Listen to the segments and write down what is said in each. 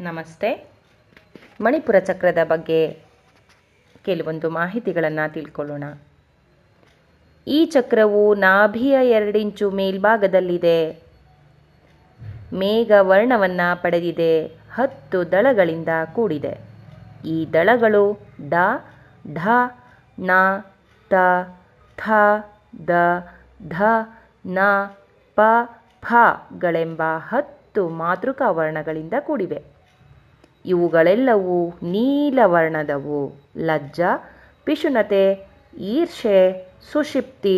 ನಮಸ್ತೆ. ಮಣಿಪುರ ಚಕ್ರದ ಬಗ್ಗೆ ಕೆಲವೊಂದು ಮಾಹಿತಿಗಳನ್ನು ತಿಳ್ಕೊಳ್ಳೋಣ. ಈ ಚಕ್ರವು ನಾಭಿಯ 2 ಇಂಚು ಮೇಲ್ಭಾಗದಲ್ಲಿದೆ. ಮೇಘ ವರ್ಣವನ್ನು ಪಡೆದಿದೆ. 10 ದಳಗಳಿಂದ ಕೂಡಿದೆ. ಈ ದಳಗಳು ಡ, ಢ, ಣ, ತ, ಥ, ದ, ಧ, ನ, ಪ, ಫ ಗಳೆಂಬ 10 ಮಾತೃಕಾ ವರ್ಣಗಳಿಂದ ಕೂಡಿವೆ. ಇವುಗಳೆಲ್ಲವೂ ನೀಲವರ್ಣದವು. ಲಜ್ಜ, ಪಿಶುನತೆ, ಈರ್ಷೆ, ಸುಷುಪ್ತಿ,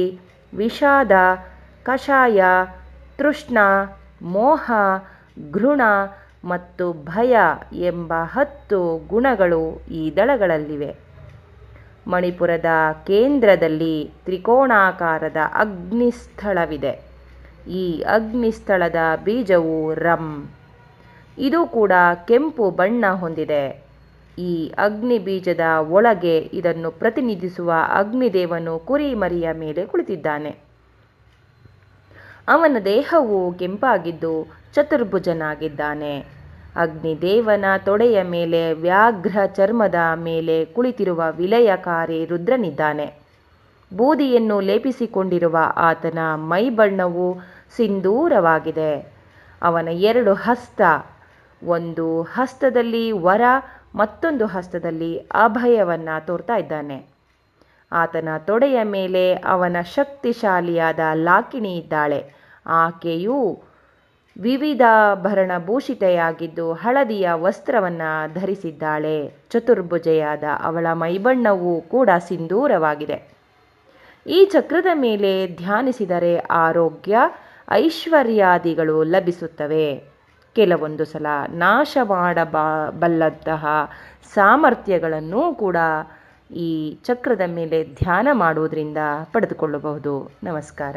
ವಿಷಾದ, ಕಷಾಯ, ತೃಷ್ಣ, ಮೋಹ, ಘೃಣ ಮತ್ತು ಭಯ ಎಂಬ 10 ಗುಣಗಳು ಈ ದಳಗಳಲ್ಲಿವೆ. ಮಣಿಪುರದ ಕೇಂದ್ರದಲ್ಲಿ ತ್ರಿಕೋಣಾಕಾರದ ಅಗ್ನಿಸ್ಥಳವಿದೆ. ಈ ಅಗ್ನಿಸ್ಥಳದ ಬೀಜವು ರಂ. ಇದು ಕೂಡ ಕೆಂಪು ಬಣ್ಣ ಹೊಂದಿದೆ. ಈ ಅಗ್ನಿ ಬೀಜದ ಒಳಗೆ ಇದನ್ನು ಪ್ರತಿನಿಧಿಸುವ ಅಗ್ನಿದೇವನು ಕುರಿಮರಿಯ ಮೇಲೆ ಕುಳಿತಿದ್ದಾನೆ. ಅವನ ದೇಹವು ಕೆಂಪಾಗಿದ್ದು ಚತುರ್ಭುಜನಾಗಿದ್ದಾನೆ. ಅಗ್ನಿದೇವನ ತೊಡೆಯ ಮೇಲೆ ವ್ಯಾಘ್ರ ಚರ್ಮದ ಮೇಲೆ ಕುಳಿತಿರುವ ವಿಲಯಕಾರಿ ರುದ್ರನಿದ್ದಾನೆ. ಬೂದಿಯನ್ನು ಲೇಪಿಸಿಕೊಂಡಿರುವ ಆತನ ಮೈಬಣ್ಣವು ಸಿಂಧೂರವಾಗಿದೆ. ಅವನ 2 ಹಸ್ತ, ಒಂದು ಹಸ್ತದಲ್ಲಿ ವರ, ಮತ್ತೊಂದು ಹಸ್ತದಲ್ಲಿ ಅಭಯವನ್ನು ತೋರ್ತಾ ಇದ್ದಾನೆ. ಆತನ ತೊಡೆಯ ಮೇಲೆ ಅವನ ಶಕ್ತಿಶಾಲಿಯಾದ ಲಾಕಿಣಿ ಇದ್ದಾಳೆ. ಆಕೆಯು ವಿವಿಧಾಭರಣಭೂಷಿತೆಯಾಗಿದ್ದು ಹಳದಿಯ ವಸ್ತ್ರವನ್ನು ಧರಿಸಿದ್ದಾಳೆ. ಚತುರ್ಭುಜೆಯಾದ ಅವಳ ಮೈಬಣ್ಣವೂ ಕೂಡ ಸಿಂಧೂರವಾಗಿದೆ. ಈ ಚಕ್ರದ ಮೇಲೆ ಧ್ಯಾನಿಸಿದರೆ ಆರೋಗ್ಯ, ಐಶ್ವರ್ಯಾದಿಗಳು ಲಭಿಸುತ್ತವೆ. ಕೆಲವೊಂದು ಸಲ ನಾಶ ಮಾಡಬಲ್ಲಂತಹ ಸಾಮರ್ಥ್ಯಗಳನ್ನು ಕೂಡ ಈ ಚಕ್ರದ ಮೇಲೆ ಧ್ಯಾನ ಮಾಡುವುದರಿಂದ ಪಡೆದುಕೊಳ್ಳಬಹುದು. ನಮಸ್ಕಾರ.